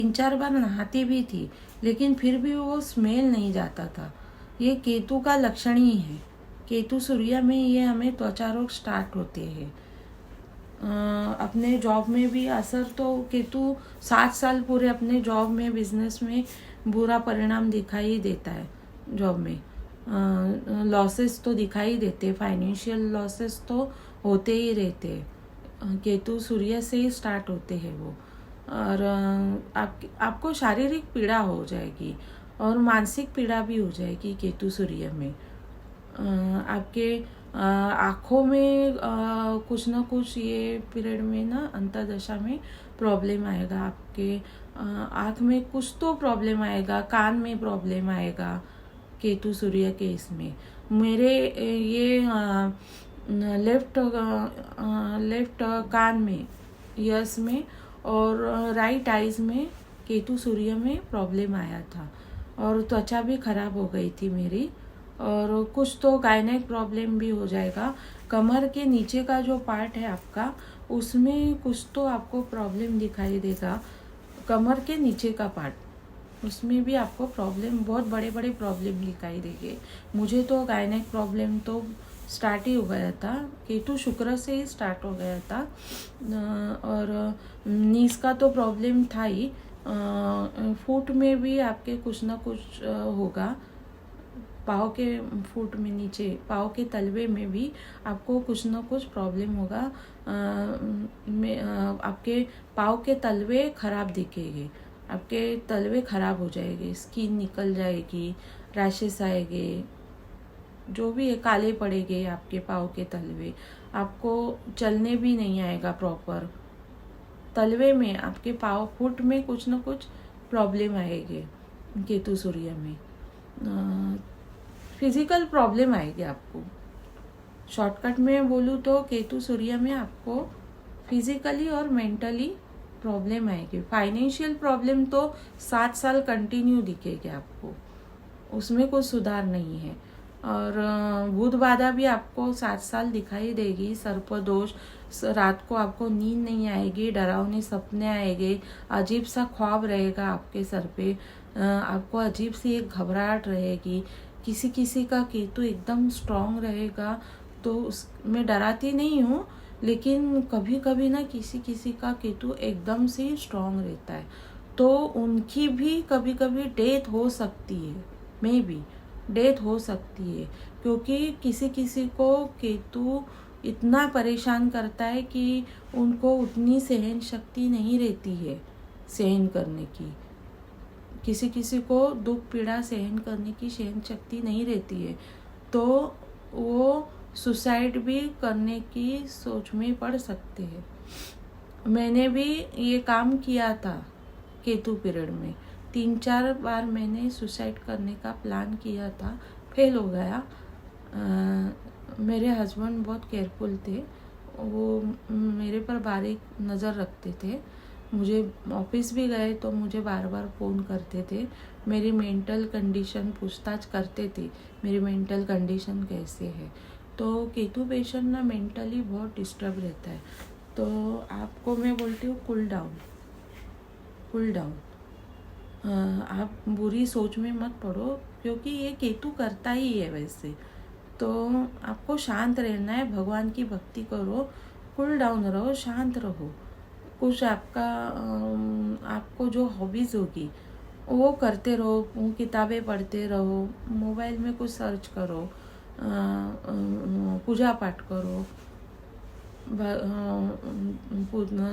3-4 बार नहाती भी थी, लेकिन फिर भी वो स्मेल नहीं जाता था। ये केतु का लक्षण ही है। केतु सूर्य में ये हमें त्वचा रोग स्टार्ट होते हैं। अपने जॉब में भी असर तो केतु 7 साल पूरे अपने जॉब में, बिजनेस में बुरा परिणाम दिखाई देता है। जॉब में लॉसेस तो दिखाई देते, फाइनेंशियल लॉसेस तो होते ही रहते हैं। केतु सूर्य से ही स्टार्ट होते हैं वो। और आपको शारीरिक पीड़ा हो जाएगी और मानसिक पीड़ा भी हो जाएगी केतु सूर्य में। आपके आँखों में कुछ ना कुछ ये पीरियड में ना अंतर्दशा में प्रॉब्लम आएगा। आपके आँख में कुछ तो प्रॉब्लम आएगा, कान में प्रॉब्लम आएगा केतु सूर्य के इसमें। मेरे ये लेफ्ट कान में, ईयर्स में और राइट आइज में केतु सूर्य में प्रॉब्लम आया था और त्वचा भी खराब हो गई थी मेरी। और कुछ तो गायनेक प्रॉब्लम भी हो जाएगा। कमर के नीचे का जो पार्ट है आपका, उसमें कुछ तो आपको प्रॉब्लम दिखाई देगा। कमर के नीचे का पार्ट, उसमें भी आपको प्रॉब्लम, बहुत बड़े बड़े प्रॉब्लम दिखाई देंगे। मुझे तो गायनेक प्रॉब्लम तो स्टार्ट ही हो गया था, केतु शुक्र से ही स्टार्ट हो गया था। और नीज का तो प्रॉब्लम था ही। फुट में भी आपके कुछ ना कुछ होगा। पाँव के फुट में, नीचे पाँव के तलवे में भी आपको कुछ ना कुछ प्रॉब्लम होगा। आपके पाँव के तलवे खराब दिखेंगे, आपके तलवे खराब हो जाएंगे, स्किन निकल जाएगी, रैशेस आएंगे, जो भी है काले पड़ेंगे आपके पाँव के तलवे। आपको चलने भी नहीं आएगा प्रॉपर। तलवे में आपके पाँव, फुट में कुछ ना कुछ प्रॉब्लम आएंगे केतु सूर्य में। फिजिकल प्रॉब्लम आएगी आपको। शॉर्टकट में बोलूँ तो केतु सूर्य में आपको फिजिकली और मेंटली प्रॉब्लम आएगी। फाइनेंशियल प्रॉब्लम तो 7 साल कंटिन्यू दिखेगी आपको, उसमें कोई सुधार नहीं है। और बुध बाधा भी आपको 7 साल दिखाई देगी। सर्पदोष, रात को आपको नींद नहीं आएगी, डरावने सपने आएंगे, अजीब सा ख्वाब रहेगा आपके सर पे। आपको अजीब सी एक घबराहट रहेगी। किसी किसी का केतु एकदम स्ट्रांग रहेगा, तो मैं डराती नहीं हूँ, लेकिन कभी कभी ना किसी किसी का केतु एकदम से स्ट्रांग रहता है, तो उनकी भी कभी कभी डेथ हो सकती है। मे बी डेथ हो सकती है, क्योंकि किसी किसी को केतु इतना परेशान करता है कि उनको उतनी सहन शक्ति नहीं रहती है सहन करने की। किसी किसी को दुख पीड़ा सहन करने की सहन शक्ति नहीं रहती है, तो वो सुसाइड भी करने की सोच में पड़ सकते हैं। मैंने भी ये काम किया था केतु पीरियड में। 3-4 बार मैंने सुसाइड करने का प्लान किया था, फेल हो गया। मेरे हस्बैंड बहुत केयरफुल थे, वो मेरे पर बारीक नज़र रखते थे। मुझे ऑफिस भी गए तो मुझे बार बार फ़ोन करते थे, मेरी मेंटल कंडीशन पूछताछ करते थे, मेरी मेंटल कंडीशन कैसे है। तो केतु पेशेंट ना मेंटली बहुत डिस्टर्ब रहता है। तो आपको मैं बोलती हूँ कूल डाउन, कूल डाउन। आप बुरी सोच में मत पड़ो, क्योंकि ये केतु करता ही है वैसे। तो आपको शांत रहना है, भगवान की भक्ति करो, कूल डाउन रहो, शांत रहो। कुछ आपको जो हॉबीज़ होगी वो करते रहो, किताबें पढ़ते रहो, मोबाइल में कुछ सर्च करो, पूजा पाठ करो,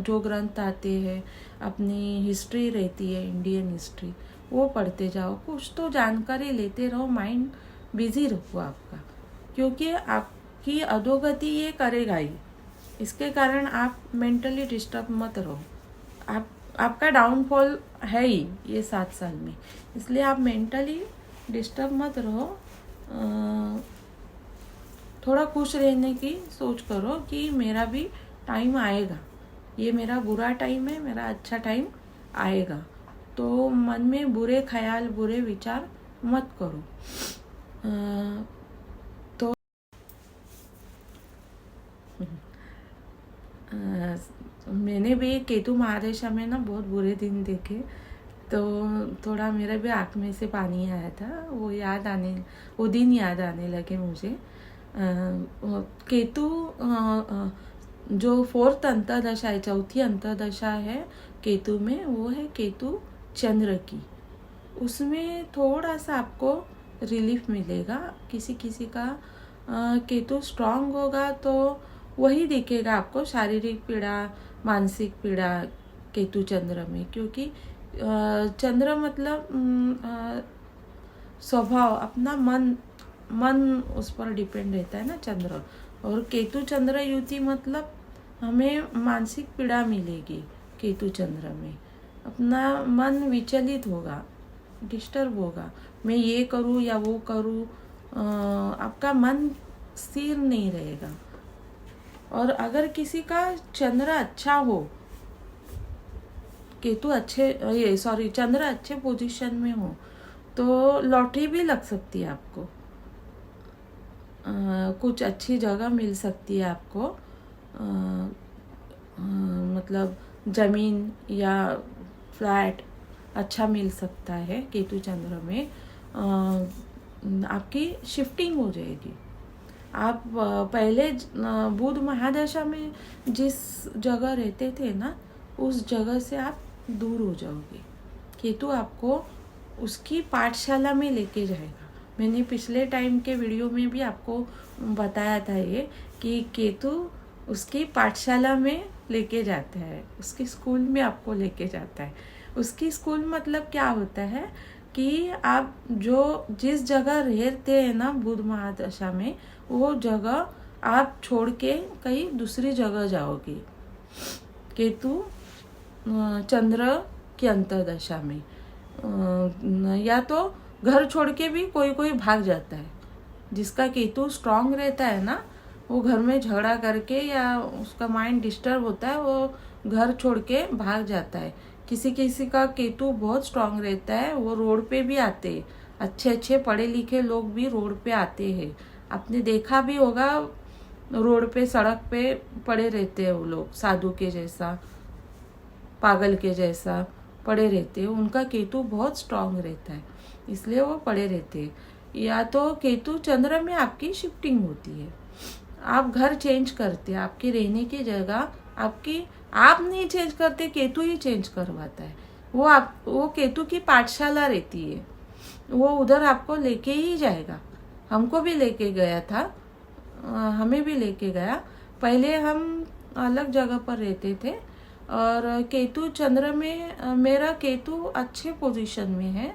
जो ग्रंथ आते हैं, अपनी हिस्ट्री रहती है, इंडियन हिस्ट्री, वो पढ़ते जाओ। कुछ तो जानकारी लेते रहो, माइंड बिजी रखो आपका, क्योंकि आपकी अधोगति ये करेगा ही। इसके कारण आप मेंटली डिस्टर्ब मत रहो। आपका डाउनफॉल है ही ये 7 साल में, इसलिए आप मेंटली डिस्टर्ब मत रहो। थोड़ा खुश रहने की सोच करो कि मेरा भी टाइम आएगा, ये मेरा बुरा टाइम है, मेरा अच्छा टाइम आएगा। तो मन में बुरे ख्याल, बुरे विचार मत करो। तो मैंने भी केतु महादशा में ना बहुत बुरे दिन देखे। तो थोड़ा मेरे भी आँख में से पानी आया था, वो दिन याद आने लगे मुझे। केतु जो फोर्थ अंतर्दशा है, चौथी अंतर्दशा है केतु में, वो है केतु चंद्र की। उसमें थोड़ा सा आपको रिलीफ मिलेगा। किसी किसी का केतु स्ट्रांग होगा तो वही दिखेगा आपको, शारीरिक पीड़ा, मानसिक पीड़ा केतु चंद्र में, क्योंकि चंद्र मतलब स्वभाव, अपना मन उस पर डिपेंड रहता है ना चंद्र। और केतु चंद्र युति मतलब हमें मानसिक पीड़ा मिलेगी केतु चंद्र में, अपना मन विचलित होगा, डिस्टर्ब होगा, मैं ये करूँ या वो करूँ, आपका मन स्थिर नहीं रहेगा। और अगर किसी का चंद्र अच्छा हो, चंद्र अच्छे पोजीशन में हो, तो लॉटरी भी लग सकती है आपको, कुछ अच्छी जगह मिल सकती है आपको, मतलब ज़मीन या फ्लैट अच्छा मिल सकता है केतु चंद्र में। आपकी शिफ्टिंग हो जाएगी। आप पहले बुध महादशा में जिस जगह रहते थे ना, उस जगह से आप दूर हो जाओगे। केतु आपको उसकी पाठशाला में लेके जाएगा। मैंने पिछले टाइम के वीडियो में भी आपको बताया था ये, कि केतु उसकी पाठशाला में लेके जाता है, उसके स्कूल में आपको लेके जाता है। उसकी स्कूल मतलब क्या होता है कि आप जिस जगह रहते हैं ना बुध महादशा में, वो जगह आप छोड़ के कहीं दूसरी जगह जाओगे केतु चंद्र की अंतर्दशा में। या तो घर छोड़ के भी कोई भाग जाता है। जिसका केतु स्ट्रांग रहता है ना, वो घर में झगड़ा करके या उसका माइंड डिस्टर्ब होता है, वो घर छोड़ के भाग जाता है। किसी किसी का केतु बहुत स्ट्रांग रहता है, वो रोड पे भी आते हैं, अच्छे पढ़े लिखे लोग भी रोड पे आते हैं। आपने देखा भी होगा, रोड पे सड़क पे पड़े रहते हैं वो लोग, साधु के जैसा, पागल के जैसा पड़े रहते हैं। उनका केतु बहुत स्ट्रांग रहता है, इसलिए वो पड़े रहते हैं। या तो केतु चंद्र में आपकी शिफ्टिंग होती है, आप घर चेंज करते हैं, आपकी रहने की जगह आप नहीं चेंज करते, केतु ही चेंज करवाता है। वो केतु की पाठशाला रहती है, वो उधर आपको लेके ही जाएगा। हमको भी लेके गया था, हमें भी लेके गया। पहले हम अलग जगह पर रहते थे, और केतु चंद्र में मेरा केतु अच्छे पोजीशन में है,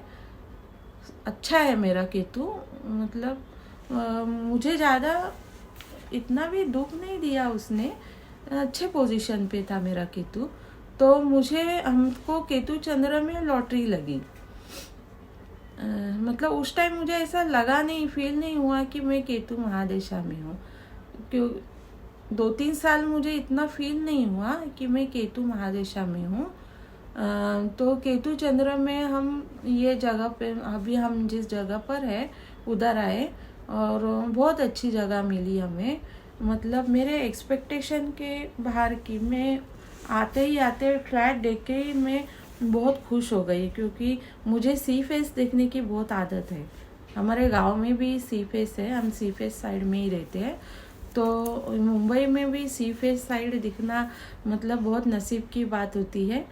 अच्छा है मेरा केतु। मतलब मुझे ज़्यादा इतना भी दुख नहीं दिया उसने, अच्छे पोजीशन पे था मेरा केतु। तो हमको केतु चंद्र में लॉटरी लगी। मतलब उस टाइम मुझे ऐसा लगा नहीं, फील नहीं हुआ कि मैं केतु महादशा में हूँ। क्यों 2-3 साल मुझे इतना फील नहीं हुआ कि मैं केतु महादशा में हूँ। तो केतु चंद्र में हम ये जगह पे, अभी हम जिस जगह पर है उधर आए, और बहुत अच्छी जगह मिली हमें। मतलब मेरे एक्सपेक्टेशन के बाहर की। मैं आते ही फ्लैट देख के ही मैं बहुत खुश हो गई, क्योंकि मुझे सी फेस देखने की बहुत आदत है। हमारे गांव में भी सी फेस है, हम सी फेस साइड में ही रहते हैं। तो मुंबई में भी सी फेस साइड दिखना मतलब बहुत नसीब की बात होती है।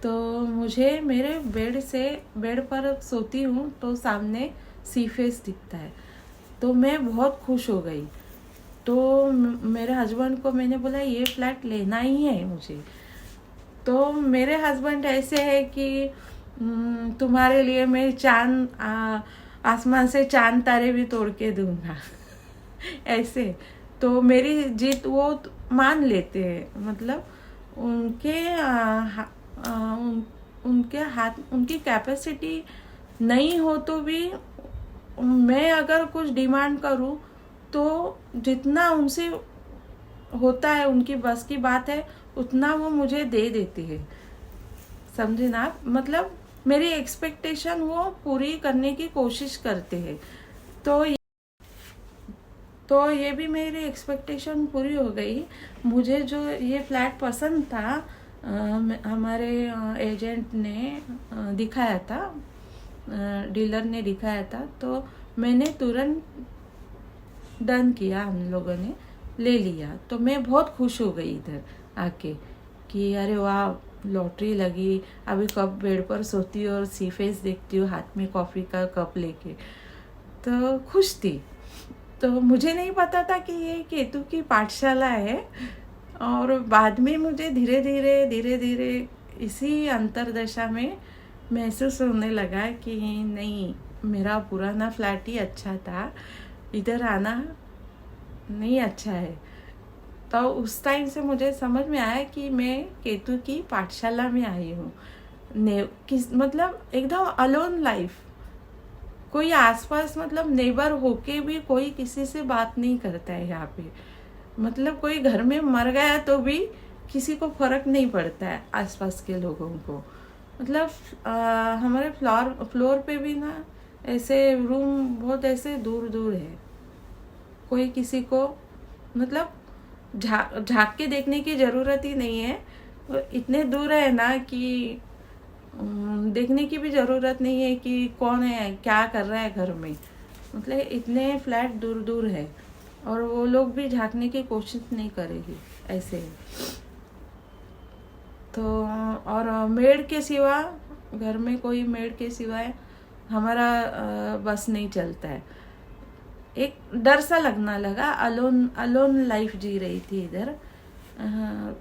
तो मुझे मेरे बेड पर सोती हूँ तो सामने सी फेस दिखता है, तो मैं बहुत खुश हो गई। तो मेरे हस्बैंड को मैंने बोला ये फ्लैट लेना ही है मुझे। तो मेरे हस्बैंड ऐसे है कि तुम्हारे लिए मैं आसमान से चांद तारे भी तोड़ के दूंगा ऐसे। तो मेरी जीत वो मान लेते हैं। मतलब उनके हाथ, उनकी कैपेसिटी नहीं हो तो भी मैं अगर कुछ डिमांड करूं तो जितना उनसे होता है, उनकी बस की बात है, उतना वो मुझे दे देते हैं। समझे ना आप? मतलब मेरी एक्सपेक्टेशन वो पूरी करने की कोशिश करते हैं। तो ये भी मेरी एक्सपेक्टेशन पूरी हो गई। मुझे जो ये फ्लैट पसंद था, हमारे एजेंट ने दिखाया था, डीलर ने दिखाया था, तो मैंने तुरंत डन किया, हम लोगों ने ले लिया। तो मैं बहुत खुश हो गई इधर आके कि अरे वाह, लॉटरी लगी। अभी कब बेड पर सोती हूँ और सी फेस देखती हूँ हाथ में कॉफ़ी का कप लेके, तो खुश थी। तो मुझे नहीं पता था कि ये केतु की पाठशाला है, और बाद में मुझे धीरे धीरे इसी अंतरदशा में महसूस होने लगा कि नहीं, मेरा पुराना फ्लैट ही अच्छा था, इधर आना नहीं अच्छा है। तो उस टाइम से मुझे समझ में आया कि मैं केतु की पाठशाला में आई हूँ। मतलब एकदम अलोन लाइफ, कोई आसपास मतलब नेबर होके भी कोई किसी से बात नहीं करता है यहाँ पे। मतलब कोई घर में मर गया तो भी किसी को फर्क नहीं पड़ता है आसपास के लोगों को। मतलब हमारे फ्लोर पे भी ना ऐसे रूम बहुत ऐसे दूर दूर है, कोई किसी को मतलब झाँक के देखने की ज़रूरत ही नहीं है। वो इतने दूर है ना कि देखने की भी ज़रूरत नहीं है कि कौन है, क्या कर रहा है घर में। मतलब इतने फ्लैट दूर दूर है, और वो लोग भी झाँकने की कोशिश नहीं करेगी ऐसे। तो और मेड के सिवा, घर में कोई मेड के सिवाय हमारा बस नहीं चलता है। एक डर सा लगना लगा, अलोन अलोन लाइफ जी रही थी इधर।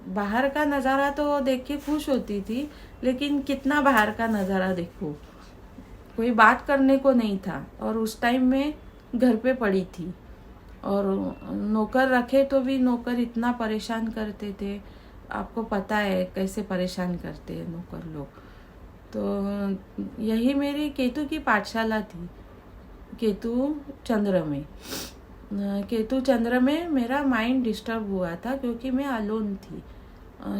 बाहर का नज़ारा तो देख के खुश होती थी, लेकिन कितना बाहर का नज़ारा देखूं, कोई बात करने को नहीं था। और उस टाइम में घर पे पड़ी थी, और नौकर रखे तो भी नौकर इतना परेशान करते थे, आपको पता है कैसे परेशान करते हैं नौकर लोग। तो यही मेरी केतु की पाठशाला थी, केतु चंद्र में। केतु चंद्र में मेरा माइंड डिस्टर्ब हुआ था क्योंकि मैं अलोन थी।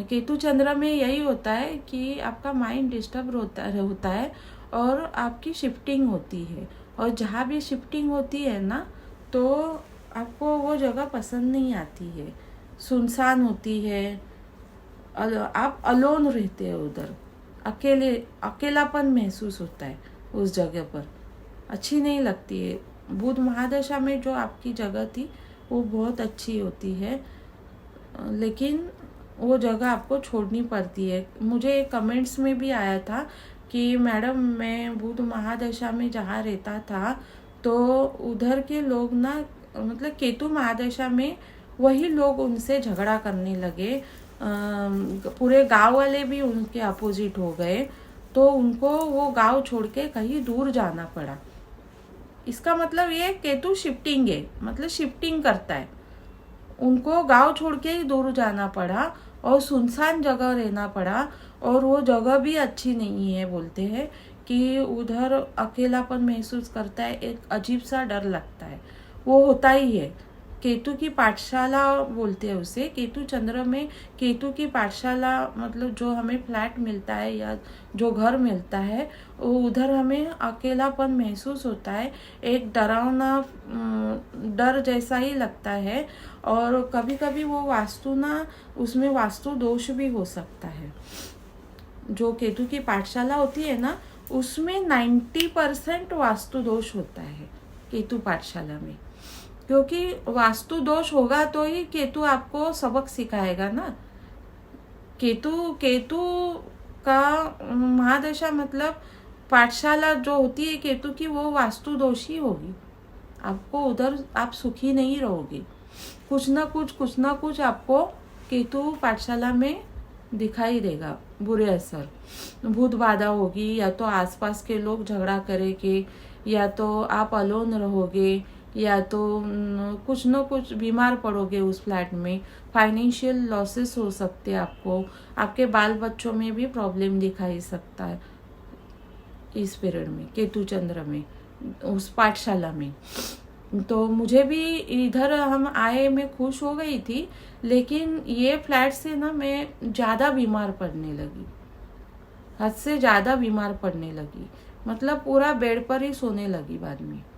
केतु चंद्र में यही होता है कि आपका माइंड डिस्टर्ब होता है और आपकी शिफ्टिंग होती है, और जहाँ भी शिफ्टिंग होती है ना, तो आपको वो जगह पसंद नहीं आती है, सुनसान होती है, आप अलोन रहते हो उधर, अकेलापन महसूस होता है उस जगह पर, अच्छी नहीं लगती है। बुध महादशा में जो आपकी जगह थी वो बहुत अच्छी होती है, लेकिन वो जगह आपको छोड़नी पड़ती है। मुझे कमेंट्स में भी आया था कि मैडम, मैं बुध महादशा में जहाँ रहता था तो उधर के लोग ना, मतलब केतु महादशा में वही लोग उनसे झगड़ा करने लगे, पूरे गांव वाले भी उनके अपोजिट हो गए, तो उनको वो गांव छोड़ के कहीं दूर जाना पड़ा। इसका मतलब ये केतु शिफ्टिंग है, मतलब शिफ्टिंग करता है। उनको गांव छोड़ के ही दूर जाना पड़ा और सुनसान जगह रहना पड़ा, और वो जगह भी अच्छी नहीं है। बोलते हैं कि उधर अकेलापन महसूस करता है, एक अजीब सा डर लगता है, वो होता ही है। केतु की पाठशाला बोलते हैं उसे, केतु चंद्र में केतु की पाठशाला, मतलब जो हमें फ्लैट मिलता है या जो घर मिलता है, वो उधर हमें अकेलापन महसूस होता है, एक डरावना डर जैसा ही लगता है। और कभी कभी वो वास्तु ना, उसमें वास्तु दोष भी हो सकता है। जो केतु की पाठशाला होती है ना, उसमें 90% वास्तु दोष होता है केतु पाठशाला में, क्योंकि वास्तु दोष होगा तो ही केतु आपको सबक सिखाएगा ना। केतु केतु का महादशा मतलब पाठशाला जो होती है केतु की, वो वास्तु दोष ही होगी। आपको उधर आप सुखी नहीं रहोगे, कुछ ना कुछ आपको केतु पाठशाला में दिखाई देगा, बुरे असर, भूत बाधा होगी, या तो आसपास के लोग झगड़ा करेंगे, या तो आप अलोन रहोगे, या तो कुछ न कुछ बीमार पड़ोगे उस फ्लैट में, फाइनेंशियल लॉसेस हो सकते हैं आपको, आपके बाल बच्चों में भी प्रॉब्लम दिखाई सकता है इस पीरियड में, केतु चंद्र में, उस पाठशाला में। तो मुझे भी इधर हम आए, मैं खुश हो गई थी, लेकिन ये फ्लैट से ना मैं ज़्यादा बीमार पड़ने लगी, हद से ज़्यादा बीमार पड़ने लगी, मतलब पूरा बेड पर ही सोने लगी बाद में।